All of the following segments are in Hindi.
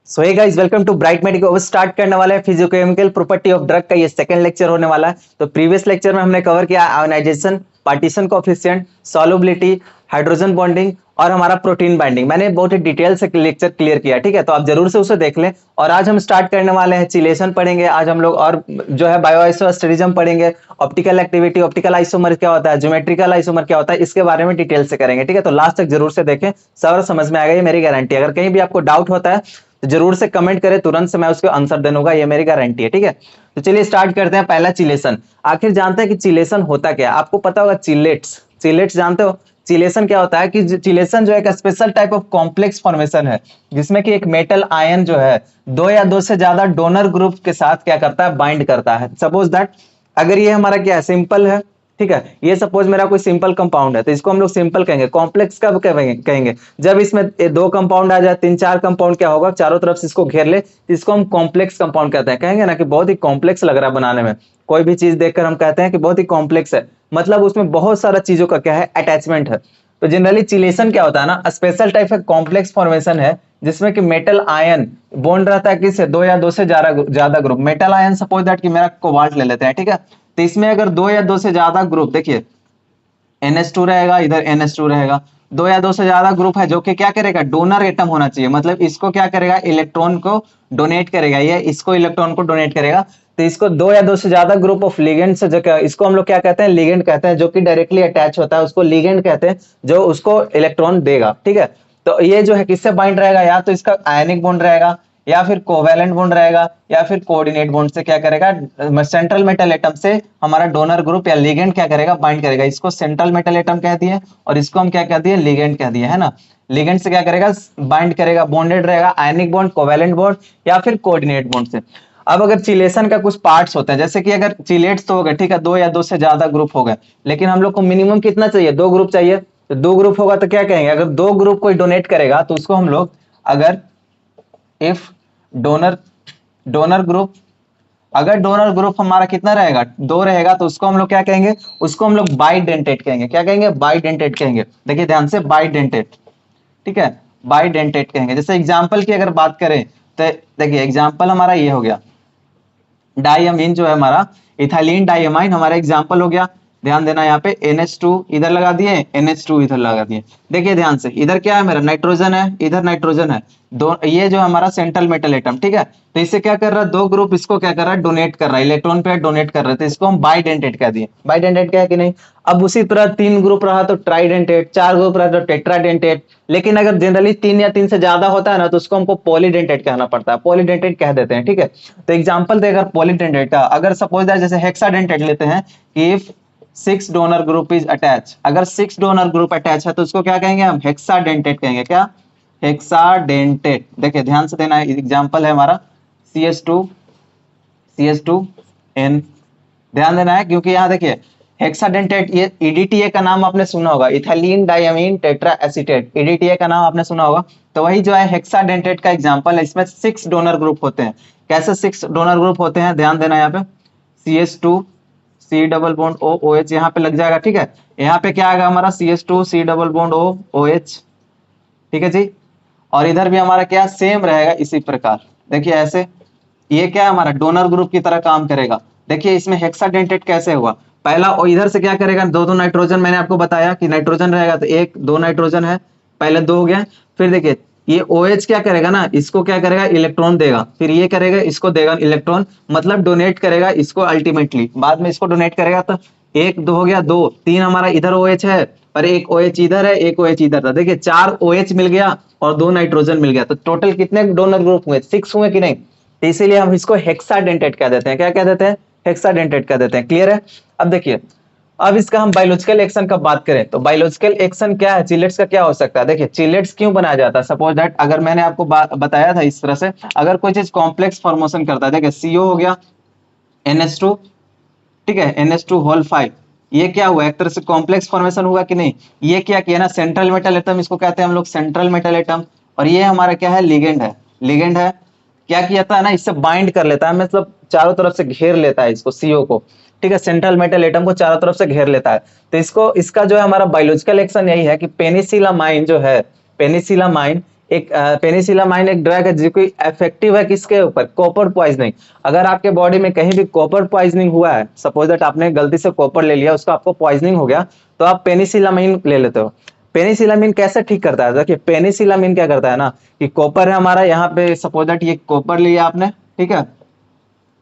So hey guys, welcome to Bright Medical. अब स्टार्ट करने वाला है फिजियोकेमिकल प्रॉपर्टी ऑफ ड्रग का ये सेकंड लेक्चर होने वाला है। तो प्रीवियस लेक्चर में हमने कवर किया ionization, partition coefficient, solubility, hydrogen bonding और हमारा प्रोटीन बाइंडिंग। मैंने बहुत ही डिटेल से लेक्चर क्लियर किया, ठीक है। तो आप जरूर से उसे देख लें। और आज हम स्टार्ट करने वाले हैं चिलेशन पढ़ेंगे आज हम लोग, और जो है बायोआइसोस्टेरिज्म पढ़ेंगे, ऑप्टिकल एक्टिविटी, ऑप्टिकल आइसोमर क्या होता है, ज्योमेट्रिकल आइसोमर क्या होता है, इसके बारे में डिटेल से करेंगे, ठीक है। तो लास्ट तक जरूर से देखें, सब समझ में आएगा, ये मेरी गारंटी। अगर कहीं भी आपको डाउट होता है तो जरूर से कमेंट करें, तुरंत से मैं उसको आंसर दे दूंगा, ये मेरी गारंटी है, ठीक है। तो चलिए स्टार्ट करते हैं। पहला चिलेशन। आखिर जानते हैं कि चिलेशन होता क्या है? आपको पता होगा चिलेट्स, चिलेट्स जानते हो? चिलेशन क्या होता है कि चिलेशन जो है एक special type of complex formation है, जिसमें कि एक मेटल आयन जो है दो या दो से ज्यादा डोनर ग्रुप के साथ क्या करता है, बाइंड करता है। सपोज दैट अगर ये हमारा क्या है, सिंपल है, ठीक है। ये सपोज मेरा कोई सिंपल कंपाउंड है, तो इसको हम लोग सिंपल कहेंगे। कॉम्प्लेक्स कब कहेंगे? जब इसमें दो कंपाउंड आ जाए, तीन चार कंपाउंड क्या होगा, चारों तरफ से इसको घेर ले, तो इसको हम कॉम्प्लेक्स कंपाउंड कहते हैं। कहेंगे ना कि बहुत ही कॉम्प्लेक्स लग रहा है बनाने में। कोई भी चीज देखकर हम कहते हैं कि बहुत ही कॉम्प्लेक्स है, मतलब उसमें बहुत सारा चीजों का क्या है, अटैचमेंट है। तो जनरली चिलेशन क्या होता है ना, स्पेशल टाइप का कॉम्प्लेक्स फॉर्मेशन है, जिसमें कि मेटल आयन बॉन्ड रहता है किससे, दो या दो से ज्यादा group metal ion. Suppose that कि मेरा कोबाल्ट ले लेते हैं, ठीक है। तो इसमें अगर दो या दो से ज्यादा ग्रुप, देखिए NH2 रहेगा, इधर NH2 रहेगा, दो या दो से ज्यादा ग्रुप है, जो कि क्या करेगा, डोनर एटम होना चाहिए। मतलब इसको क्या करेगा, इलेक्ट्रॉन को डोनेट करेगा, ये इसको इलेक्ट्रॉन को डोनेट करेगा। तो इसको दो या दो से ज्यादा ग्रुप ऑफ लिगेंड से, जो इसको हम लोग क्या कहते हैं, लिगेंड कहते हैं। जो कि डायरेक्टली अटैच होता है उसको लिगेंड कहते हैं, जो उसको इलेक्ट्रॉन देगा, ठीक है। तो ये जो है किससे बाइंड रहेगा, या तो इसका आयनिक बॉन्ड रहेगा, या फिर कोवैलेंट बॉन्ड रहेगा, या फिर कोऑर्डिनेट बॉन्ड से क्या करेगा, सेंट्रल मेटल एटम से हमारा डोनर ग्रुप या लिगेंड क्या करेगा, बाइंड करेगा। इसको सेंट्रल मेटल एटम कह दिए, और इसको हम क्या कह दिए, लिगेंड कह दिए, है ना। लिगेंड से क्या करेगा, बाइंड करेगा, बॉन्डेड रहेगा, आयनिक बॉन्ड, कोवैलेंट बॉन्ड या फिर कोऑर्डिनेट बॉन्ड से। अब अगर चिलेशन का कुछ पार्ट्स होते हैं, जैसे कि अगर चिलेट्स तो हो गए, ठीक है, दो या दो से ज्यादा ग्रुप हो गए, लेकिन हम लोग को मिनिमम कितना चाहिए, दो ग्रुप चाहिए। तो दो ग्रुप होगा तो क्या कहेंगे, अगर दो ग्रुप कोई डोनेट करेगा तो उसको हम लोग, अगर इफ डोनर डोनर ग्रुप, अगर डोनर ग्रुप हमारा कितना रहेगा, दो रहेगा, तो उसको हम लोग क्या कहेंगे, उसको हम लोग बाइडेंटेट कहेंगे। क्या कहेंगे, बाइडेंटेट कहेंगे। देखिए ध्यान से, बाइडेंटेट, ठीक है, बाइडेंटेट कहेंगे। जैसे एग्जांपल की अगर बात करें तो देखिए एग्जांपल हमारा ये हो गया, डाइअमीन जो है हमारा, इथाइलिन डाइअमाइन हमारा एग्जांपल हो गया। ध्यान देना, यहाँ पे NH2 इधर लगा दिए, NH2 इधर लगा दिए। देखिए ध्यान से, इधर क्या है, मेरा नाइट्रोजन है, इधर नाइट्रोजन है, दो, ये जो हमारा सेंट्रल मेटल एटम, ठीक है। तो इससे क्या कर रहा है, दो ग्रुप इसको क्या कर रहा है, डोनेट कर रहा है, इलेक्ट्रॉन पे डोनेट कर रहे थे, इसको हम बाइडेंटेट कह दिए। बाइडेंटेट क्या है कि नहीं। अब उसी तरह तीन ग्रुप रहा तो ट्राइडेंटेट, चार ग्रुप रहा तो टेट्राडेंटेट, लेकिन अगर जनरली तीन या तीन से ज्यादा होता है ना, तो उसको हमको पॉलीडेंटेट कहना पड़ता है, पॉलीडेंटेट कह देते हैं, ठीक है। तो एग्जांपल देकर पॉलीडेंटेट का, अगर सपोज दैट जैसे हेक्साडेंटेट लेते हैं, if six donor group is attach, अगर सिक्स डोनर ग्रुप अटैच है तो उसको क्या कहेंगे हम, हेक्साडेंटेट कहेंगे। क्या, हेक्साडेंटेट। देखिए ध्यान से देना, एग्जांपल है हमारा CH2N। ध्यान देना है, क्योंकि यहाँ देखिए हेक्साडेंटेट, ये EDTA का नाम आपने सुना होगा, इथाइलिन डाइअमीन टेट्रा एसीटेट, EDTA का नाम आपने सुना होगा। तो वही जो है हेक्साडेंटेट का एग्जांपल है, इसमें सिक्स डोनर ग्रुप होते हैं। कैसे सिक्स डोनर ग्रुप होते हैं, ध्यान देना, यहाँ पे CH2 C double bond O OH यहाँ पे लग जाएगा, ठीक है। यहाँ पे क्या आएगा हमारा, CH2 C double bond O OH, ठीक है जी। और इधर भी हमारा क्या सेम रहेगा इसी प्रकार। देखिए ऐसे, ये क्या है, हमारा डोनर ग्रुप की तरह काम करेगा। देखिए इसमें हेक्साडेंटेट कैसे हुआ, पहला और इधर से क्या करेगा, दो दो नाइट्रोजन, मैंने आपको बताया कि नाइट्रोजन रहेगा, तो एक दो नाइट्रोजन है, पहले दो हो गया। फिर देखिए ये OH क्या करेगा ना, इसको क्या करेगा, इलेक्ट्रॉन देगा, फिर ये करेगा, इसको देगा इलेक्ट्रॉन, मतलब डोनेट करेगा इसको, अल्टीमेटली बाद में इसको डोनेट करेगा। तो एक दो हो गया, दो तीन, हमारा इधर OH है और एक OH इधर है, एक OH इधर था। देखिए चार OH मिल गया और दो नाइट्रोजन मिल गया, तो टोटल कितने डोनर ग्रुप हुए, सिक्स हुए कि नहीं। तो इसीलिए हम इसको हेक्साडेंटेट कह देते हैं। क्या कह देते हैं, हेक्साडेंटेट कह देते हैं। क्लियर है। अब देखिए, अब इसका हम बायोलॉजिकल एक्शन का बात करें तो बायोलॉजिकल एक्शन क्या है, चिलेट्स का क्या हो सकता है। देखिए चिलेट्स क्यों बनाया जाता है, सपोज दैट अगर मैंने आपको बताया था इस तरह से, अगर कोई चीज कॉम्प्लेक्स फॉर्मेशन करता है, देखिए CO हो गया, NH2, ठीक है, NH2 होल 5, ये क्या हुआ, एक तरह से कॉम्प्लेक्स फॉर्मेशन हुआ कि नहीं। ये क्या किया ना, सेंट्रल मेटल एटम, इसको कहते हैं हम लोग सेंट्रल मेटल एटम, और ये हमारा क्या है, लिगेंड है, लिगेंड है। क्या किया था ना, इससे बाइंड कर लेता है, मतलब चारों तरफ से घेर लेता है इसको, CO को, ठीक है, सेंट्रल मेटल एटम को चारों तरफ से घेर लेता है। तो इसको, इसका जो है हमारा बायोलॉजिकल एक्शन यही है कि पेनिसिलामाइन जो है, पेनिसिलामाइन एक पेनिसिलामाइन एक ड्रग है जो कि इफेक्टिव है किसके ऊपर, कॉपर पॉइजनिंग। अगर आपके बॉडी में कहीं भी कॉपर पॉइजनिंग हुआ है, सपोज दैट आपने गलती से कॉपर ले लिया, उसका आपको पॉइजनिंग हो गया, तो आप पेनिसिलामाइन ले लेते हो। पेनिसिलामिन कैसे ठीक करता है, देखिए पेनिसिलामिन क्या करता है ना कि कॉपर है हमारा यहाँ पे, सपोज दैट ये कॉपर लिया आपने, ठीक है,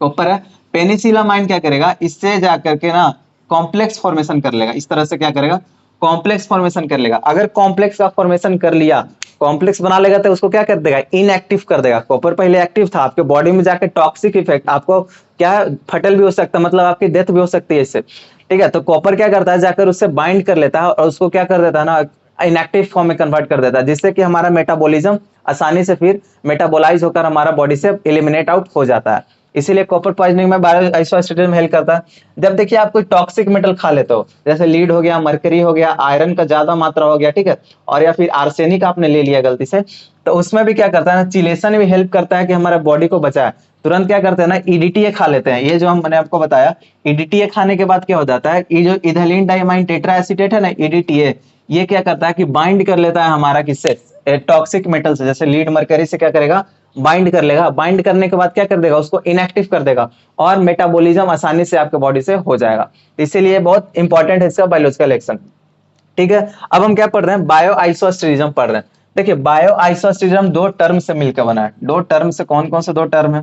कॉपर है, पेनिसिलामाइन क्या करेगा, इससे जाकर के ना कॉम्प्लेक्स फॉर्मेशन कर लेगा, इस तरह से क्या करेगा, कॉम्प्लेक्स फॉर्मेशन कर लेगा। अगर कॉम्प्लेक्स का फॉर्मेशन कर लिया, कॉम्प्लेक्स बना लेगा, तो उसको क्या कर देगा, इनएक्टिव कर देगा। कॉपर पहले एक्टिव था, आपके बॉडी में जाकर टॉक्सिक इफेक्ट, आपको क्या फटल भी हो सकता है, मतलब आपकी डेथ भी हो सकती है इससे, ठीक है। तो कॉपर क्या करता है, जाकर उससे बाइंड कर लेता है और उसको क्या कर देता है ना, इनएक्टिव फॉर्म में कन्वर्ट कर देता है, जिससे कि हमारा मेटाबॉलिज्म आसानी से फिर मेटाबोलाइज होकर हमारा बॉडी से एलिमिनेट आउट हो जाता है। इसीलिए कॉपर पॉइजनिंग में बायो आइसोएस्टेट हेल्प करता है। जब देखिए आप कोई टॉक्सिक मेटल खा लेते हो, जैसे लीड हो गया, मरकरी हो गया, आयरन का ज्यादा मात्रा हो गया, ठीक है, और या फिर आर्सेनिक आपने ले लिया गलती से, तो उसमें भी क्या करता है ना, चिलेशन भी हेल्प करता है कि हमारे बॉडी को बचाए। तुरंत क्या करते हैं ना, ईडीटीए खा लेते हैं। ये जो मैंने आपको बताया, ईडीटीए खाने के बाद क्या हो जाता है, ये जो इथाइलिन डाइमाइन टेट्रा एसीटेट है ना, ईडीटीए, ये क्या करता है कि बाइंड कर लेता है हमारा किससे, टॉक्सिक मेटल से, जैसे लीड मरकरी से क्या करेगा, बाइंड कर लेगा। बाइंड करने के बाद क्या कर देगा, उसको इनएक्टिव कर देगा और मेटाबॉलिज्म आसानी से आपके बॉडी से हो जाएगा। इसीलिए बहुत इंपॉर्टेंट है इसका बायोलॉजिकल एक्शन, ठीक है। अब हम क्या पढ़ रहे हैं, बायो आइसोस्टेरिज्म पढ़ रहे हैं। देखिए बायो आइसोस्टेरिज्म दो टर्म से मिलकर बना है। दो टर्म से, कौन कौन से दो टर्म है,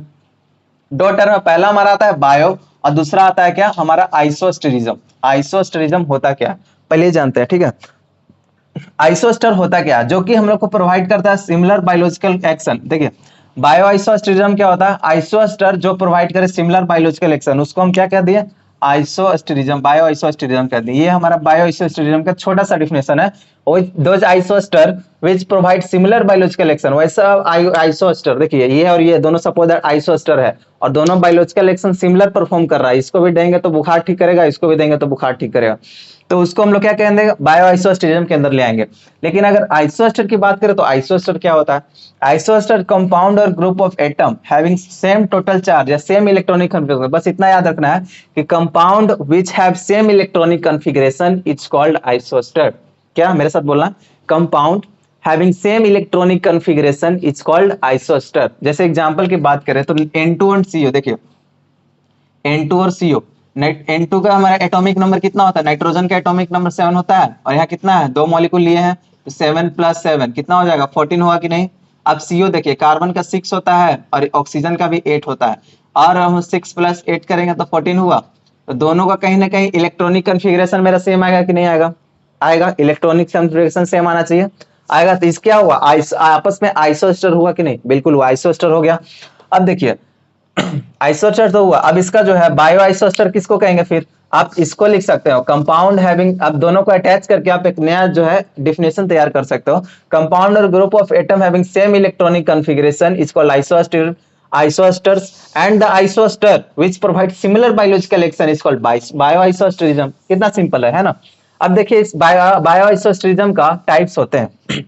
दो टर्म है, पहला हमारा आता है बायो और दूसरा आता है क्या, हमारा आइसोस्टेरिज्म। आइसोस्टेरिज्म होता क्या, पहले जानते हैं, ठीक है। आइसोस्टर होता क्या, जो कि हम लोग को प्रोवाइड करता है सिमिलर बायोलॉजिकल एक्शन। देखिए बायो आइसोस्टेरिज्म क्या होता है, आइसोस्टर जो प्रोवाइड करे सिमिलर बायोलॉजिकल एक्शन, उसको हम क्या कह दिए, आइसोस्टेरिज्म, बायो आइसोस्टेरिज्म कह दिए। ये हमारा बायो आइसोस्टेरिज्म का छोटा सा डिफिनेशन है। Those isoster which provide similar biological action, वैसा आइसोस्टर, देखिए ये और ये दोनों सपोज दैट आइसोस्टर है और दोनों बायोलॉजिकल एक्शन सिमिलर परफॉर्म कर रहा है। इसको भी देंगे तो बुखार ठीक करेगा, इसको भी देंगे तो बुखार ठीक करेगा, तो उसको हम लोग क्या कहेंगे, बायो आइसोस्टेरिज्म के अंदर ले आएंगे। लेकिन अगर आइसोस्टर की बात करें तो आइसोस्टर क्या होता है, आइसोस्टर कंपाउंड और group of atom having same total charge या सेम इलेक्ट्रॉनिक कॉन्फ़िगरेशन। बस इतना याद रखना है कि compound which have same electronic configuration it's called isoster. क्या, मेरे साथ बोलना, compound having same electronic configuration it's called isoster. जैसे एग्जांपल की बात करें तो N2 और CO, देखिए N2 और CO, N2 का हमारा एटॉमिक नंबर कितना होता है, नाइट्रोजन का एटॉमिक नंबर 7 होता है, और यहाँ कितना है, दो मॉलिक्यूल लिए हैं, तो 7 + 7 कितना हो जाएगा, 14 होगा कि नहीं। अब CO देखिए, कार्बन का 6 होता है और ऑक्सीजन का भी 8 होता है, और हम 6 + 8 करेंगे तो 14 हुआ। तो दोनों का कहीं ना कहीं इलेक्ट्रॉनिक कॉन्फ़िगरेशन मेरा सेम आएगा कि नहीं आएगा, आएगा, इलेक्ट्रॉनिक कॉन्फ़िगरेशन सेम आना चाहिए, आएगा। तो इस क्या हुआ, आपस में आइसोस्टर हुआ कि नहीं, बिल्कुल हुआ, आइसोस्टर हो गया। अब देखिए आइसोस्टर तो हुआ, अब इसका जो है बायो आइसोस्टर किसको कहेंगे, फिर आप इसको लिख सकते हो, कंपाउंड हैविंग, अब दोनों को अटैच करके आप एक नया जो है डिफिनेशन तैयार कर सकते हो। कंपाउंड और group of atom having same electronic configuration is called isostere, isosteres, and the isostere which provide similar biological action is called bio isosterism. कितना सिंपल है ना। अब देखिए इस बायो आइसोस्टेरिज्म का टाइप्स होते हैं।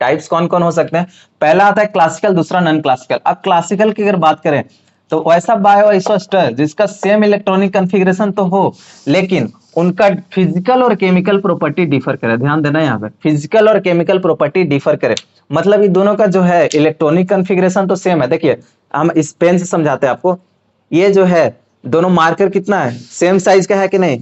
टाइप्स कौन कौन हो सकते हैं, पहला आता है क्लासिकल, दूसरा नॉन क्लासिकल। अब क्लासिकल की अगर बात करें तो वैसा बायो आइसोस्टर जिसका सेम इलेक्ट्रॉनिक कॉन्फ़िगरेशन तो हो, लेकिन उनका फिजिकल और केमिकल प्रॉपर्टी डिफर करे। ध्यान देना यहाँ पे, फिजिकल और केमिकल प्रॉपर्टी डिफर करे, मतलब ये दोनों का जो है इलेक्ट्रॉनिक कॉन्फ़िगरेशन तो सेम है। देखिए हम इस पेन से समझाते हैं आपको, ये जो है दोनों मार्कर कितना है, सेम साइज का है कि नहीं,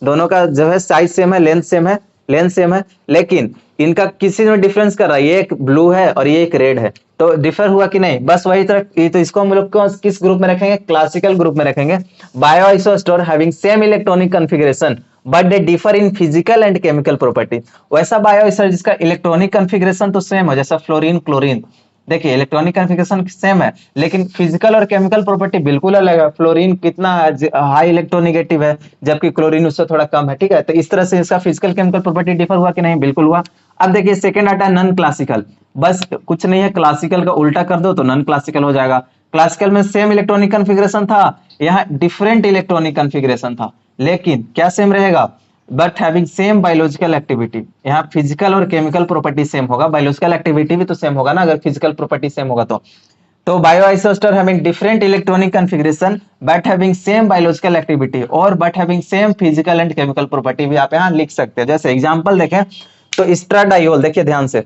दोनों का जो है साइज सेम है, लेंथ सेम है, लेंथ सेम है, लेकिन इनका किसी में डिफरेंस कर रहा है, ये एक ब्लू है और ये एक रेड है, तो डिफर हुआ कि नहीं, बस वही तरह। तो इसको हम लोग किस ग्रुप में रखेंगे, क्लासिकल ग्रुप में रखेंगे। Bio isostere having same electronic configuration but they differ in physical and chemical property. वैसा बायो आइसोस्टर जिसका इलेक्ट्रॉनिक कॉन्फ़िगरेशन तो सेम है, जैसा फ्लोरीन क्लोरीन, देखिए इलेक्ट्रॉनिक कॉन्फ़िगरेशन सेम है लेकिन फिजिकल और केमिकल प्रॉपर्टी बिल्कुल अलग है। फ्लोरीन कितना हाई इलेक्ट्रोनेगेटिव है जबकि क्लोरीन उससे थोड़ा कम है, ठीक है। तो इस तरह से इसका फिजिकल केमिकल प्रॉपर्टी डिफर हुआ कि नहीं, बिल्कुल हुआ। अब देखिए सेकंड आता है नॉन क्लासिकल, बस कुछ नहीं है, क्लासिकल का उल्टा कर दो तो नॉन क्लासिकल हो जाएगा। क्लासिकल में सेम इलेक्ट्रॉनिक कॉन्फ़िगरेशन था, यहाँ डिफरेंट इलेक्ट्रॉनिक कॉन्फ़िगरेशन था, लेकिन क्या सेम रहेगा, but having same biological activity. यहाँ फिजिकल और केमिकल प्रॉपर्टी सेम होगा, बायोलॉजिकल एक्टिविटी भी तो सेम होगा ना अगर फिजिकल प्रॉपर्टी सेम होगा तो bio isostere having different electronic configuration but having same biological activity और but having same physical and chemical property भी आप यहाँ लिख सकते हैं। जैसे एग्जांपल देखें तो स्ट्राडाइल, देखिए ध्यान से,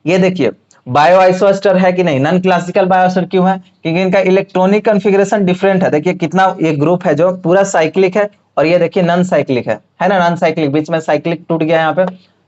ये देखिए बायो आइसोस्टर है कि नहीं, नॉन क्लासिकल बायोस्टर क्यों है, क्योंकि इनका इलेक्ट्रॉनिक कॉन्फ़िगरेशन डिफरेंट है। देखिए कितना ये ग्रुप है जो पूरा साइक्लिक है, और ये देखिए नॉन साइक्लिक है ना, नॉन साइक्लिक, बीच में साइक्लिक टूट गया यहाँ पे,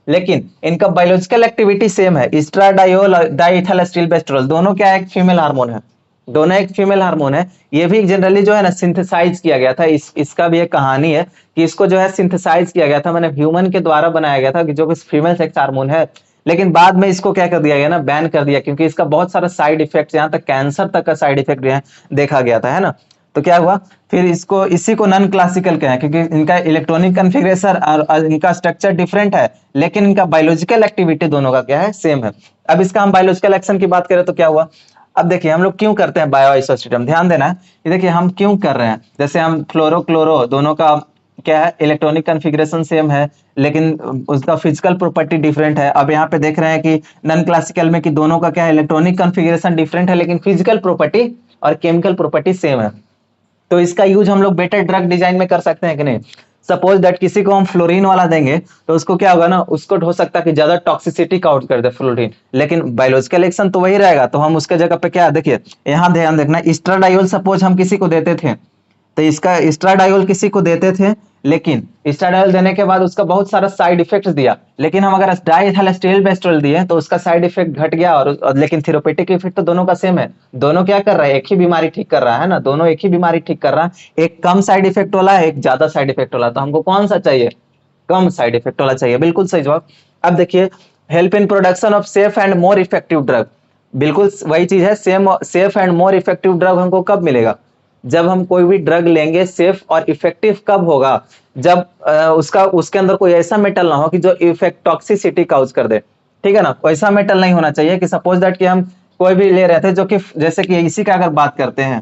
लेकिन इनका बायोलॉजिकल एक्टिविटी सेम है। एस्ट्राडायोल और डाइइथाइल एसिटिलबेस्टोल दोनों क्या है, एक फीमेल हार्मोन है, दोनों एक फीमेल हार्मोन है। ये भी जनरली जो है ना सिंथेसाइज किया गया था, इसका भी एक कहानी है कि इसको जो है सिंथेसाइज किया गया था, मैंने ह्यूमन के द्वारा बनाया गया था, कि जो कि फीमेल सेक्स हार्मोन है, लेकिन बाद में इसको क्या कर दिया गया ना, बैन कर दिया, क्योंकि इसका बहुत सारा साइड इफेक्ट, यहाँ तक कैंसर तक का साइड इफेक्ट जो है देखा गया था, है ना। तो क्या हुआ फिर, इसको इसी को नॉन क्लासिकल कहें, क्योंकि इनका इलेक्ट्रॉनिक कॉन्फ़िगरेशन और इनका स्ट्रक्चर डिफरेंट है, लेकिन इनका बायोलॉजिकल एक्टिविटी दोनों का क्या है, सेम है। अब इसका हम बायोलॉजिकल एक्शन की बात करें तो क्या हुआ, अब देखिए हम लोग क्यों करते हैं बायो आइसोस्टेटम, ध्यान देना है, ये देखिए हम क्यों कर रहे हैं। जैसे हम फ्लोरो क्लोरो दोनों का क्या है, इलेक्ट्रॉनिक कॉन्फ़िगरेशन सेम है, लेकिन उसका फिजिकल प्रॉपर्टी डिफरेंट है। अब यहाँ पे देख रहे हैं कि नॉन क्लासिकल में कि दोनों का क्या है, इलेक्ट्रॉनिक कॉन्फ़िगरेशन डिफरेंट है, लेकिन फिजिकल प्रॉपर्टी और केमिकल प्रॉपर्टी सेम है। तो इसका यूज हम लोग बेटर ड्रग डिजाइन में कर सकते हैं कि नहीं। सपोज दैट किसी को हम फ्लोरीन वाला देंगे, तो उसको क्या होगा ना, उसको हो सकता है कि ज्यादा टॉक्सिसिटी काउंट कर दे फ्लोरीन, लेकिन बायोलॉजिकल एक्शन तो वही रहेगा। तो हम उसके जगह पे क्या, देखिए यहाँ ध्यान देखना, एस्ट्राडायोल सपोज हम किसी को देते थे, तो इसका एस्ट्राडायोल किसी को देते थे, लेकिन एस्ट्राडायोल देने के बाद उसका बहुत सारा साइड इफेक्ट्स दिया, लेकिन हम अगर डाइइथाइल एसिटिलबेस्टोल दिए तो उसका साइड इफेक्ट घट गया, और लेकिन थेरेपेटिक इफेक्ट तो दोनों का सेम है। दोनों क्या कर रहा है, एक ही बीमारी ठीक कर रहा है ना, दोनों एक ही बीमारी ठीक कर रहा है, एक कम साइड इफेक्ट वाला है, एक ज्यादा साइड इफेक्ट वाला, तो हमको कौन सा चाहिए, कम साइड इफेक्ट वाला चाहिए, बिल्कुल सही जवाब। अब देखिए, help in production of safe and more effective drug, बिल्कुल वही चीज है, safe and more effective drug हमको कब मिलेगा, जब हम कोई भी ड्रग लेंगे, सेफ और इफेक्टिव कब होगा, जब उसका उसके अंदर कोई ऐसा मेटल ना हो कि जो इफेक्ट टॉक्सिसिटी काउज कर दे, ठीक है ना। वैसा मेटल नहीं होना चाहिए कि सपोज दैट कि हम कोई भी ले रहे थे जो कि, जैसे कि इसी का अगर बात करते हैं,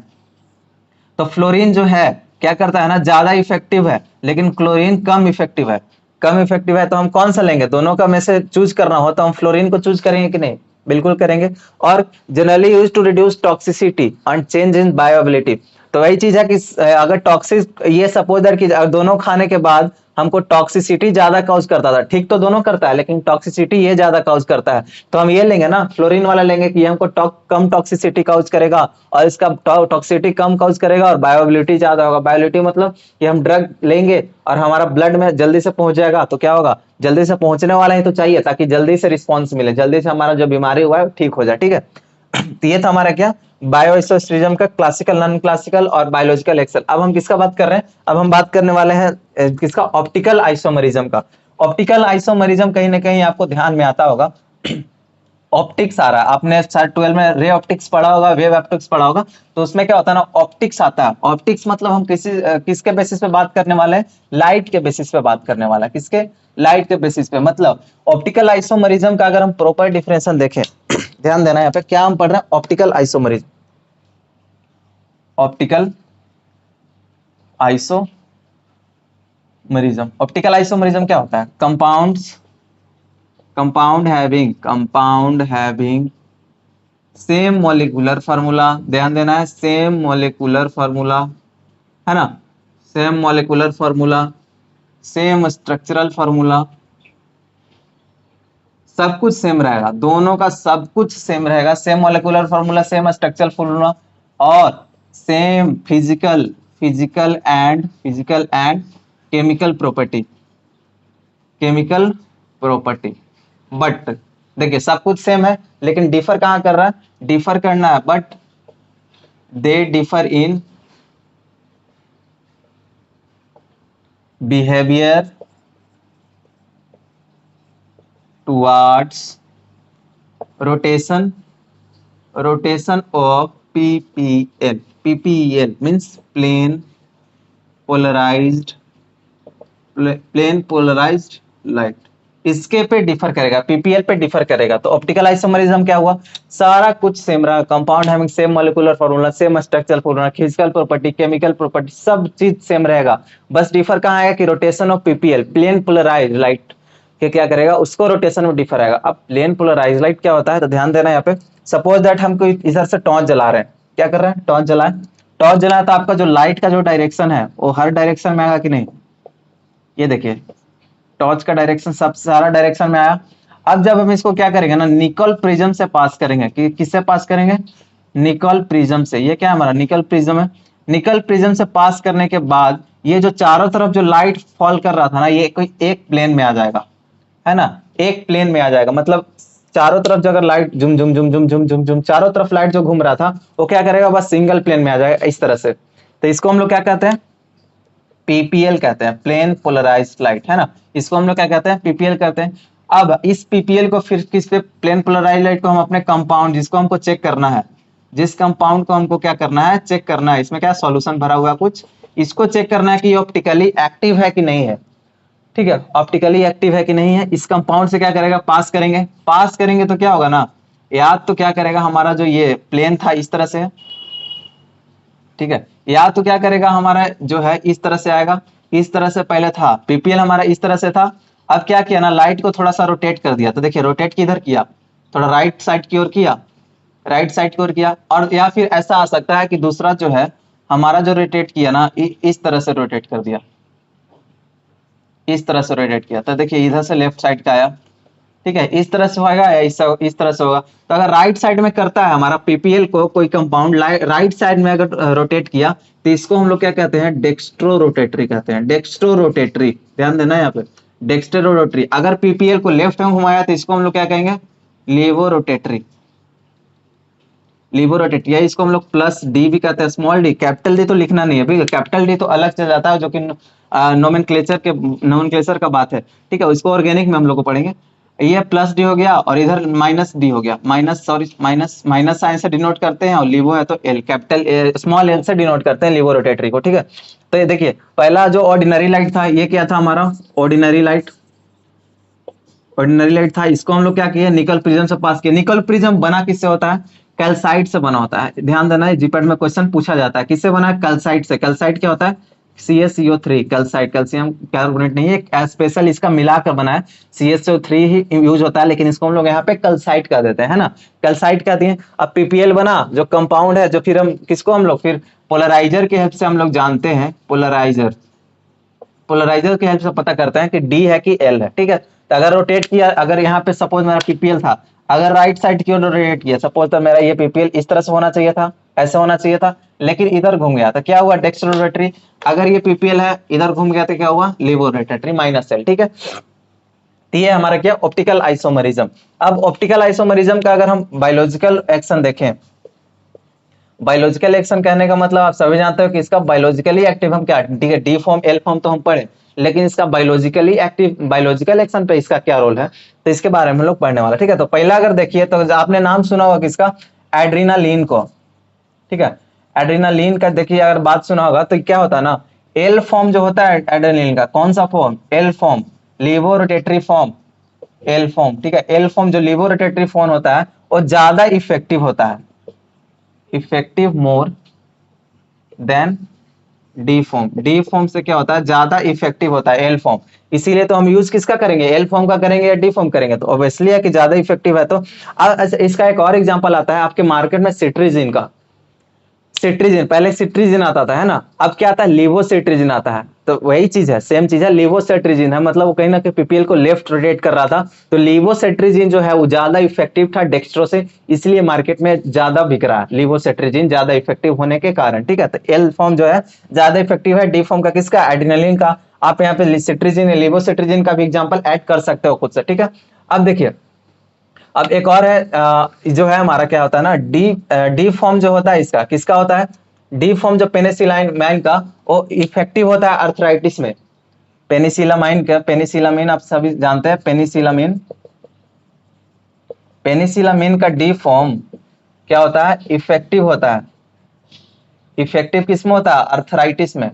तो फ्लोरीन जो है क्या करता है ना, ज्यादा इफेक्टिव है, लेकिन क्लोरीन कम इफेक्टिव है, कम इफेक्टिव है, तो हम कौन सा लेंगे, दोनों का में से चूज करना हो तो हम फ्लोरीन को चूज करेंगे कि नहीं, बिल्कुल करेंगे। और generally use to reduce toxicity and change in bioavailability, तो वही चीज है कि अगर टॉक्सिक, ये सपोज दैट कि दोनों खाने के बाद हमको टॉक्सिसिटी ज्यादा काउज करता था, ठीक तो दोनों करता है, लेकिन टॉक्सिसिटी ये ज्यादा काउज करता है, तो हम ये लेंगे ना, फ्लोरीन वाला लेंगे, कि हमको कम टॉक्सिसिटी काउज करेगा, और इसका टॉक्सिसिटी कम काउज करेगा, और बायोअबिलिटी ज्यादा होगा। बायोअबिलिटी मतलब कि हम ड्रग लेंगे और हमारा ब्लड में जल्दी से पहुंच जाएगा, तो क्या होगा, जल्दी से पहुंचने वाला ही तो चाहिए, ताकि जल्दी से रिस्पॉन्स मिले, जल्दी से हमारा जो बीमारी हुआ है ठीक हो जाए, ठीक है। तो ये था हमारा क्या, बायोइसोस्ट्रिज्म का क्लासिकल, नॉन क्लासिकल और बायोलॉजिकल एक्सेल। अब हम किसका बात कर रहे हैं, अब हम बात करने वाले हैं किसका, ऑप्टिकल आइसोमरिज्म का। ऑप्टिकल आइसोमरिज्म कहीं ना कहीं आपको ध्यान में आता होगा, ऑप्टिक्स आ रहा है, आपने शायद 12 में रे ऑप्टिक्स पढ़ा होगा, वेव ऑप्टिक्स पढ़ा होगा, तो उसमें क्या होता है ना, ऑप्टिक्स आता है। ऑप्टिक्स मतलब हम किसके बेसिस पे बात करने वाले हैं, लाइट के बेसिस पे बात करने वाला है, किसके, लाइट के बेसिस पे। मतलब ऑप्टिकल आइसोमरिज्म का अगर हम प्रॉपर डिफरेंशिएशन देखें, ध्यान देना यहाँ पे, क्या हम पढ़ रहे हैं, optical isomerism, optical isomerism. Optical isomerism क्या होता है, compound having same molecular formula, ध्यान देना है, सेम मॉलिक्यूलर फार्मूला, है ना, same molecular formula, same structural formula, सब कुछ सेम रहेगा, दोनों का सब कुछ सेम रहेगा, same molecular formula, same structural formula, और same physical and chemical property. But देखिए सब कुछ सेम है, लेकिन डिफर कहाँ कर रहा है, डिफर करना है, but they differ in behaviour towards rotation of PPL means plane polarized light, इसके पे डिफर करेगा, PPL पे डिफर करेगा। तो ऑप्टिकल आइसोमरिज्म क्या हुआ, सारा कुछ सेम रहा, compound having same molecular formula, same structural formula, physical property, chemical property, सब चीज सेम रहेगा, बस डिफर कहाँ आएगा कि rotation of PPL, plane polarized light के क्या करेगा, उसको रोटेशन में डिफर आएगा। अब प्लेन पोलराइज्ड लाइट क्या होता है, तो ध्यान देना यहाँ पे, सपोज दैट हम कोई इधर से टॉर्च जला रहे हैं, क्या कर रहे हैं, टॉर्च जलाए, तो आपका जो लाइट का जो डायरेक्शन है वो हर डायरेक्शन में आएगा कि नहीं, ये देखिए टॉर्च का डायरेक्शन सब सारा डायरेक्शन में आया। अब जब हम इसको क्या करेंगे ना, निकल प्रिज्म से पास करेंगे, कि किससे पास करेंगे, निकल प्रिज्म से। ये क्या है हमारा निकल प्रिज्म है। निकल प्रिज्म से पास करने के बाद ये जो चारों तरफ जो लाइट फॉल कर रहा था ना, ये कोई एक प्लेन में आ जाएगा, है ना, एक प्लेन में आ जाएगा। मतलब चारों तरफ जो अगर लाइट झुम झुम झुम झुम झुम झुम झुम चारों तरफ लाइट जो घूम रहा था, वो क्या करेगा, बस सिंगल प्लेन में आ जाएगा इस तरह से। तो इसको हम लोग क्या कहते हैं, पीपीएल कहते हैं, प्लेन पोलराइज्ड लाइट, है ना। इसको हम लोग क्या कहते हैं, पीपीएल कहते हैं। अब इस पीपीएल को फिर किस पे, प्लेन पोलराइज्ड लाइट को हम अपने कंपाउंड, जिसको हमको चेक करना है, जिस कंपाउंड को हमको क्या करना है, चेक करना है, इसमें क्या सॉल्यूशन भरा हुआ है कुछ, इसको चेक करना है कि ये ऑप्टिकली एक्टिव है कि नहीं है। ठीक है, ऑप्टिकली एक्टिव है कि नहीं है, इस कंपाउंड से क्या करेगा, पास करेंगे। पास करेंगे तो क्या होगा ना, याद तो क्या करेगा, हमारा जो ये प्लेन था इस तरह से, ठीक है, या तो क्या करेगा हमारा जो है इस तरह से आएगा, इस तरह से पहले था पीपीएल हमारा इस तरह से था। अब क्या किया ना, लाइट को थोड़ा सा रोटेट कर दिया। तो देखिए रोटेट किधर किया, थोड़ा राइट साइड की ओर किया, राइट साइड की ओर किया। और या फिर ऐसा आ सकता है कि दूसरा जो है हमारा जो रोटेट किया ना, इस तरह से रोटेट कर दिया, इस तरह से रोटेट किया। तो देखिए इधर से लेफ्ट साइड का आया, ठीक है, इस तरह से होगा या इस तरह से होगा। तो अगर राइट साइड में करता है हमारा पीपीएल को कोई कंपाउंड राइट साइड में अगर रोटेट किया, तो इसको हम लोग क्या कहते हैं, डेक्स्ट्रो रोटेटरी कहते हैं, डेक्स्ट्रो रोटेटरी। ध्यान देना यहाँ पे, डेक्स्ट्रो रोटेटरी। अगर पीपीएल को लेफ्ट में घुमाया तो इसको हम लोग क्या कहेंगे, लीवो रोटेटरी, लीवो रोटेटरी। या इसको हम लोग प्लस डी भी कहते हैं, स्मॉल डी। कैपिटल डी तो लिखना नहीं है भैया, कैपिटल डी तो अलग चल जाता है, जो कि नोमेनक्लेचर का बात है, ठीक है, इसको ऑर्गेनिक में हम लोग को पढ़ेंगे। ये प्लस डी हो गया और इधर माइनस डी हो गया, minus sorry minus minus sign से डिनोट करते हैं, और लिवो है तो एल, कैपिटल स्मॉल एल से डिनोट करते हैं लिवो रोटेटरी को, ठीक है। तो ये देखिए पहला जो ऑर्डिनरी लाइट था, ये क्या था हमारा, ऑर्डिनरी लाइट, ऑर्डिनरी लाइट था। इसको हम लोग क्या किए, निकल प्रिज्म से पास किए। निकल प्रिज्म बना किससे होता है, कैल्साइट से बना होता है। ध्यान देना है, जीपीएट में क्वेश्चन पूछा जाता है किससे बना है, कैल्साइट से। कैल्साइट क्या होता है, CaCO3, कैल्साइट, कैल्शियम कार्बोनेट नहीं है, स्पेशल इसका मिलाकर बना है, CaCO3 ही यूज होता है, लेकिन इसको हम लोग यहाँ पे कैल्साइट कह देते हैं, है ना, कैल्साइट कहते हैं। अब पीपीएल बना जो कंपाउंड है, जो फिर हम किसको हम लोग फिर पोलराइजर के हेल्प से हम लोग जानते हैं, पोलराइजर, पोलराइजर के हेल्प से पता करते हैं कि डी है कि एल है, ठीक है। तो अगर रोटेट किया, अगर यहाँ पे सपोज मेरा पीपीएल था, अगर राइट साइड की ओर रोटेट किया सपोज, तो मेरा ये पीपीएल इस तरह से होना चाहिए था, ऐसे होना चाहिए था, लेकिन इधर घूम गया तो क्या हुआ, डेक्स्ट्रो रोटेटरी। अगर ये पीपीएल है, इधर घूम गया तो क्या हुआ, लिवो रोटेटरी, माइनस एल, ठीक है। तो ये हमारा क्या, ऑप्टिकल आइसोमरिज्म। अब ऑप्टिकल आइसोमरिज्म का अगर हम बायोलॉजिकल एक्शन देखें, बायोलॉजिकल एक्शन कहने का मतलब आप सभी जानते हो कि इसका बायोलॉजिकली एक्टिव हम क्या, ठीक है, डी फॉर्म एल फॉर्म तो हम पढ़े, लेकिन इसका बायोलॉजिकली एक्टिव, बायोलॉजिकल एक्शन पे इसका क्या रोल है, तो इसके बारे में हम लोग पढ़ने वाला, ठीक है। तो पहला अगर देखिए तो आपने नाम सुना होगा किसका, एड्रीनालीन को, ठीक है। एड्रीनालीन का देखिए अगर बात सुना होगा तो क्या होता है ना, एल फॉर्म जो होता है एड्रेनालिन का, कौन सा form, L form, levo rotatory form, L form, ठीक है। एल फॉर्म जो लीवो रोटेटरी फॉर्म होता है वो ज्यादा इफेक्टिव होता है, effective more than D form. D form से क्या होता है, ज्यादा इफेक्टिव होता है एल फॉर्म। इसीलिए तो हम यूज किसका करेंगे, एल फॉर्म का करेंगे या डी फॉर्म करेंगे, तो ऑब्वियसली है कि ज्यादा इफेक्टिव है। तो इसका एक और एग्जांपल आता है आपके मार्केट में, सिट्रीजिन का। सिट्रीजिन, पहले सिट्रीजिन आता था, है ना, अब क्या आता है, लिवोसिट्रीजिन आता है। तो वही चीज है, सेम चीज है, लिवोसिट्रीजिन है, मतलब वो कहीं ना कहीं पीपीएल को लेफ्ट रोटेट कर रहा था, तो लिवोसिट्रीजिन जो है वो ज्यादा इफेक्टिव था डेक्स्ट्रो से, इसलिए मार्केट में ज्यादा बिक रहा है, लिवोसिट्रीजिन ज्यादा इफेक्टिव होने के कारण, ठीक है। तो एल फॉर्म जो है ज्यादा इफेक्टिव है, डी फॉर्म का किसका, एड्रेनालिन का। आप यहाँ पे सिट्रीजिन, लिवोसिट्रीजिन का भी एग्जाम्पल ऐड कर सकते हो खुद से, ठीक है। अब देखिए, अब एक और है जो है हमारा क्या होता है ना, डी फॉर्म जो होता है इसका किसका होता है, डी फॉर्म जो पेनिसिलामाइन का, वो इफेक्टिव होता है अर्थराइटिस में। पेनिसिलामाइन का, पेनिसिलामिन आप सभी जानते हैं, पेनिसिलामिन, पेनिसिलामिन का डी फॉर्म क्या होता है, इफेक्टिव होता है। इफेक्टिव किसमें होता है, अर्थराइटिस में,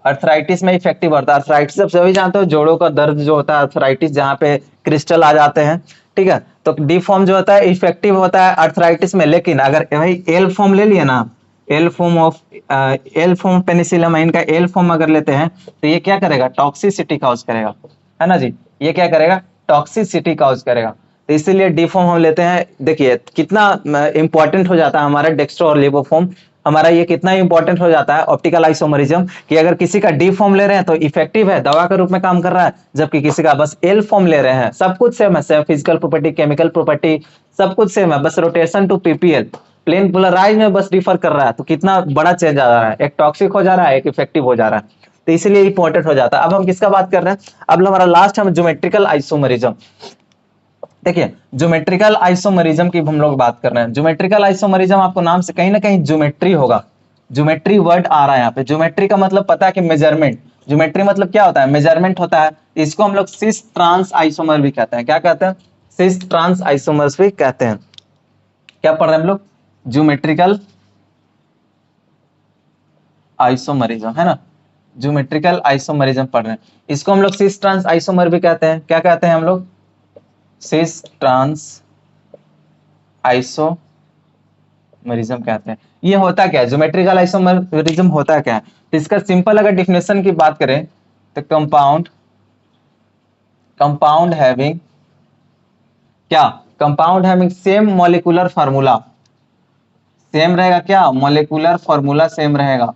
अर्थराइटिस में इफेक्टिव होता है। अर्थराइटिस आप सभी जानते हो, जोड़ों का दर्द जो होता है, अर्थराइटिस, जहाँ पे क्रिस्टल आ जाते हैं, ठीक है। तो डी फॉर्म जो होता है इफेक्टिव होता है अर्थराइटिस में, लेकिन अगर भाई एल फॉर्म ले लिया ना, एल फॉर्म पेनिसिलामाइन का एल फॉर्म अगर लेते हैं तो ये क्या करेगा, टॉक्सिसिटी कॉज करेगा, है ना जी, ये क्या करेगा, टॉक्सिसिटी कॉज करेगा। तो इसीलिए डी फॉर्म हम लेते हैं। देखिए कितना इंपॉर्टेंट हो जाता है हमारा डेक्स्ट्रो और लिवो फॉर्म, हमारा ये कितना इंपॉर्टेंट हो जाता है ऑप्टिकल आइसोमरिज्म, कि अगर किसी का डी फॉर्म ले रहे हैं तो इफेक्टिव है, दवा के रूप में काम कर रहा है, जबकि किसी का बस एल फॉर्म ले रहे हैं, सब कुछ सेम है, फिजिकल प्रॉपर्टी, केमिकल प्रॉपर्टी, सब कुछ सेम है, बस rotation to PPL, plane polarize में बस डिफर कर रहा है। तो कितना बड़ा चेंज आ रहा है, एक टॉक्सिक हो जा रहा है, एक इफेक्टिव हो जा रहा है, तो इसीलिए इंपॉर्टेंट हो जाता है। अब हम किसका बात कर रहे हैं, अब हमारा लास्ट हम ज्योमेट्रिकल आइसोमरिज्म। देखिए ज्योमेट्रिकल आइसोमरिज्म की हम लोग बात कर रहे हैं। ज्योमेट्रिकल आइसोमरिज्म आपको नाम से कहीं ना कहीं ज्योमेट्री होगा, ज्योमेट्री वर्ड आ रहा है यहाँ पे। ज्योमेट्री का मतलब पता है कि मेजरमेंट, ज्योमेट्री मतलब क्या होता है, मेजरमेंट होता है। इसको हम लोग सिस ट्रांस आइसोमर भी कहते हैं। क्या कहते हैं, सिस ट्रांस आइसोमर्स भी कहते हैं। क्या पढ़ रहे हैं हम लोग, ज्योमेट्रिकल आइसोमरिज्म, है ना, ज्योमेट्रिकल आइसोमरिज्म पढ़ रहे हैं। इसको हम लोग सिस ट्रांस आइसोमर भी कहते हैं। क्या कहते हैं हम लोग, सिस ट्रांस आइसोमरिज्म कहते हैं। ये होता क्या है, ज्योमेट्रिकल आइसोमरिज्म होता क्या है, तो इसका सिंपल अगर डिफिनेशन की बात करें तो कंपाउंड हैविंग, क्या, compound having same molecular formula, same रहेगा, क्या, मॉलिक्यूलर फार्मूला सेम रहेगा,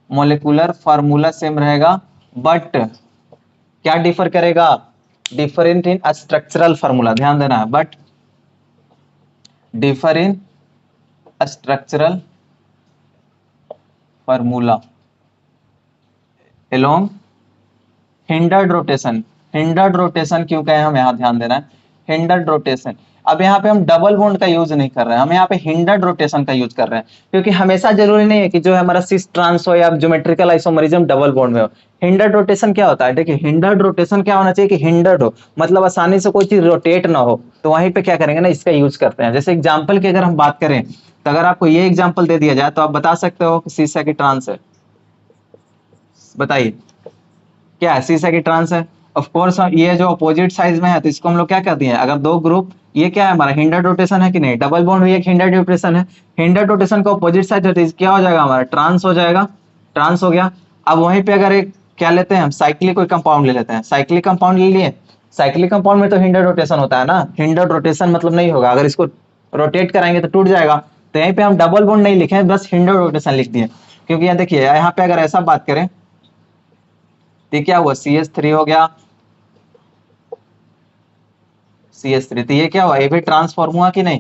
मॉलिक्यूलर फार्मूला सेम रहेगा, बट क्या डिफर करेगा, डिफरेंट इन स्ट्रक्चरल फार्मूला, ध्यान देना है, but differ in structural formula along hindered rotation. hindered rotation क्यों कहें हम, यहाँ ध्यान देना है, hindered रोटेशन। अब यहाँ पे हम डबल बॉन्ड का यूज नहीं कर रहे हैं, हम यहाँ पे hindered रोटेशन का यूज कर रहे हैं, क्योंकि हमेशा जरूरी नहीं है कि जो है हमारा सिस ट्रांस हो या ज्योमेट्रिकल आइसोमरिज्म डबल बॉन्ड में हो। hindered रोटेशन क्या होता है, देखिए hindered रोटेशन क्या होना चाहिए कि hindered हो, मतलब आसानी से कोई चीज रोटेट ना हो, तो वहीं पे क्या करेंगे ना, इसका यूज करते हैं। जैसे एग्जाम्पल की अगर हम बात करें तो अगर आपको ये एग्जाम्पल दे दिया जाए तो आप बता सकते हो कि शीशा की ट्रांस है, बताइए क्या है, शीशा की ट्रांस है। ऑफ कोर्स ये जो अपोजिट साइड में है तो इसको हम लोग क्या कहते हैं, अगर दो ग्रुप, ये क्या है हमारा हिंडर्ड रोटेशन है कि नहीं, डबल बॉन्ड भी एक हिंडर्ड रोटेशन है, हिंडर्ड रोटेशन का अपोजिट साइड है तो क्या हो जाएगा हमारा, ट्रांस हो जाएगा, ट्रांस हो गया। अब वहीं पे अगर एक क्या लेते हैं हम, साइक्लिक कोई कंपाउंड ले लेते हैं, साइक्लिक कंपाउंड ले लिए, साइक्लिक कंपाउंड में तो हिंडर्ड रोटेशन होता है ना, हिंडर्ड रोटेशन मतलब नहीं होगा, अगर इसको रोटेट कराएंगे तो टूट जाएगा, तो यहीं पे हम डबल बॉन्ड नहीं लिखे, बस हिंडर्ड रोटेशन लिख दिए। क्योंकि यहाँ देखिए यहाँ पे अगर ऐसा बात करें तो क्या हुआ, CH3 हो गया, CH3, तो ये क्या हुआ, ये भी ट्रांसफॉर्म हुआ कि नहीं,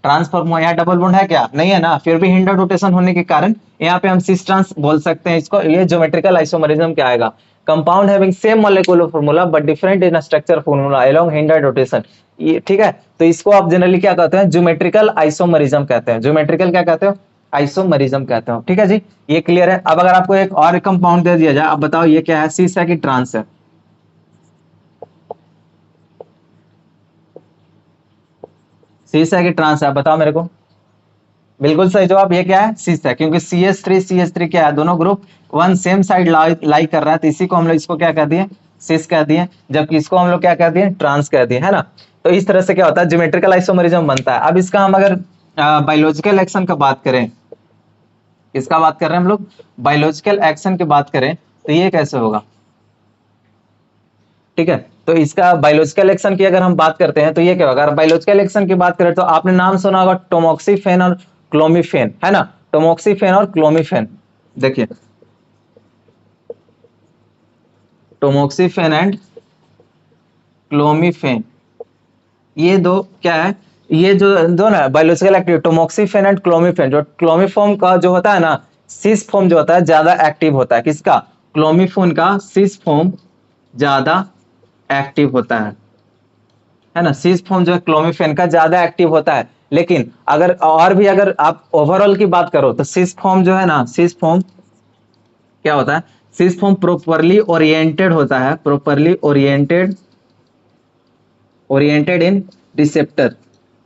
ट्रांसफॉर्म हुआ। यहाँ डबल बॉन्ड है क्या, नहीं है ना, फिर भी हिंडर्ड रोटेशन होने के कारण यहाँ पे हम सिस ट्रांस बोल सकते हैं इसको। ये ज्योमेट्रिकल आइसोमरिज्म क्या आएगा, compound having same molecular formula but different in structure formula along hindered rotation, ये ठीक है। तो इसको आप जनरली क्या कहते हैं, ज्योमेट्रिकल आइसोमरिज्म कहते हैं, ज्योमेट्रिकल क्या कहते हो, आइसोमरिज्म कहते हो, ठीक है जी, ये क्लियर है। अब अगर आपको एक और कंपाउंड दे दिया जाए, अब बताओ ये क्या है, शीशा की ट्रांस है, शीशा की ट्रांस है, बताओ मेरे को। बिल्कुल सही जवाब, ये क्या है, शीशा, क्योंकि CH3 क्या है, दोनों ग्रुप वन सेम साइड लाई कर रहा है, तो इसी को हम लोग इसको क्या कह दिए, सिस कह दिए, जबकि इसको हम लोग क्या कह दिए, ट्रांस कह दिए, है ना। तो इस तरह से क्या होता है, ज्योमेट्रिकल आइसोमरिज्म बनता है। अब इसका हम अगर बायोलॉजिकल एक्शन का बात करें, इसका बात कर रहे हैं हम लोग, बायोलॉजिकल एक्शन की बात करें तो ये कैसे होगा, ठीक है। तो इसका बायोलॉजिकल एक्शन की अगर हम बात करते हैं तो ये क्या होगा, अगर बायोलॉजिकल एक्शन की बात करें तो आपने नाम सुना होगा टोमोक्सीफेन और क्लोमिफेन, है ना, टोमोक्सीफेन और क्लोमिफेन। देखिए टोमोक्सीफेन एंड क्लोमिफेन, ये दो क्या है, ये जो दो ना बायोलॉजिकल एक्टिव, टोमोक्सीफेन एंड क्लोमिफेन, जो क्लोमिफॉर्म का जो होता है ना, सिस फॉर्म जो होता है ज्यादा एक्टिव होता है, किसका, क्लोमिफोन का सिस फॉर्म ज्यादा एक्टिव होता है ना, सिस फॉर्म जो है क्लोमिफेन का ज्यादा एक्टिव होता है। लेकिन अगर और भी अगर आप ओवरऑल की बात करो तो सिस फॉर्म जो है ना, सिस फॉर्म क्या होता है, सिस फॉर्म प्रॉपरली ओरिएंटेड होता है, प्रॉपरली ओरिएंटेड इन रिसेप्टर,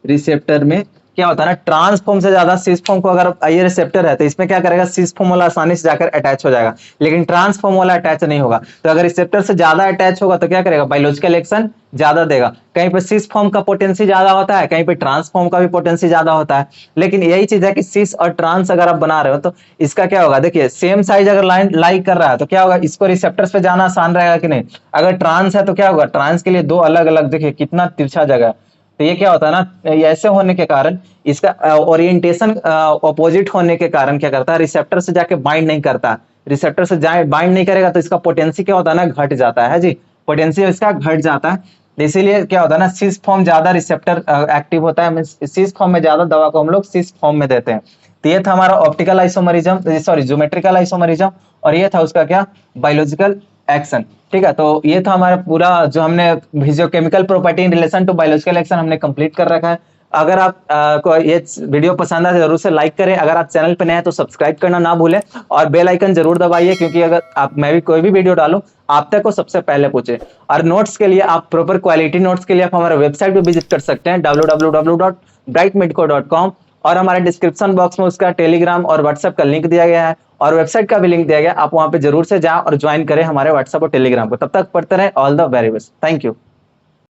रिसेप्टर में क्या होता है ना, ट्रांसफॉर्म से ज्यादा सिस फॉर्म को, अगर ये रिसेप्टर है तो इसमें क्या करेगा, सिस फॉर्म वाला आसानी से जाकर अटैच हो जाएगा, लेकिन ट्रांसफॉर्म वाला अटैच नहीं होगा। तो अगर रिसेप्टर से ज्यादा अटैच होगा तो क्या करेगा, बायोलॉजिकल एक्शन ज्यादा देगा। कहीं पे सिस फॉर्म का पोटेंसी ज्यादा होता है, कहीं पे ट्रांसफॉर्म का भी पोटेंसी ज्यादा होता है। लेकिन यही चीज है कि सिस और ट्रांस अगर आप बना रहे हो तो इसका क्या होगा, देखिए सेम साइज अगर लाइन लाई कर रहा है तो क्या होगा, इसको रिसेप्टर्स पे जाना आसान रहेगा कि नहीं। अगर ट्रांस है तो क्या होगा, ट्रांस के लिए दो अलग अलग, देखिए कितना तिरछा जगह, तो ये क्या होता है ना, ये ऐसे होने के कारण इसका ओरिएंटेशन ऑपोजिट होने के कारण क्या करता है, रिसेप्टर से जाके बाइंड नहीं करता, रिसेप्टर से जाए बाइंड नहीं करेगा तो इसका पोटेंसी क्या होता है ना, घट जाता है जी, पोटेंसी इसका घट जाता है। तो इसीलिए क्या होता है ना, सिस फॉर्म ज्यादा रिसेप्टर एक्टिव होता है, सिस फॉर्म में ज्यादा दवा को हम लोग सिस फॉर्म में देते हैं। तो ये था हमारा optical isomerism, sorry geometrical isomerism, और ये था उसका क्या, बायोलॉजिकल एक्शन। ठीक है, तो ये था हमारा पूरा जो हमने physicochemical property in relation to biological action हमने कंप्लीट कर रखा है। अगर आप को ये वीडियो पसंद आए जरूर से लाइक करें, अगर आप चैनल पे नए हैं तो सब्सक्राइब करना ना भूलें, और बेल आइकन जरूर दबाइए, क्योंकि अगर आप मैं भी कोई भी वीडियो डालूं आप तक को सबसे पहले पूछे। और नोट्स के लिए आप प्रॉपर क्वालिटी नोट्स के लिए आप हमारे वेबसाइट पे विजिट कर सकते हैं www.brightmedco.com, और हमारे डिस्क्रिप्शन बॉक्स में उसका टेलीग्राम और व्हाट्सएप का लिंक दिया गया है, और वेबसाइट का भी लिंक दिया गया, आप वहां पे जरूर से जाएं और ज्वाइन करें हमारे व्हाट्सएप और टेलीग्राम को। तब तक पढ़ते रहे, all the very best, thank you.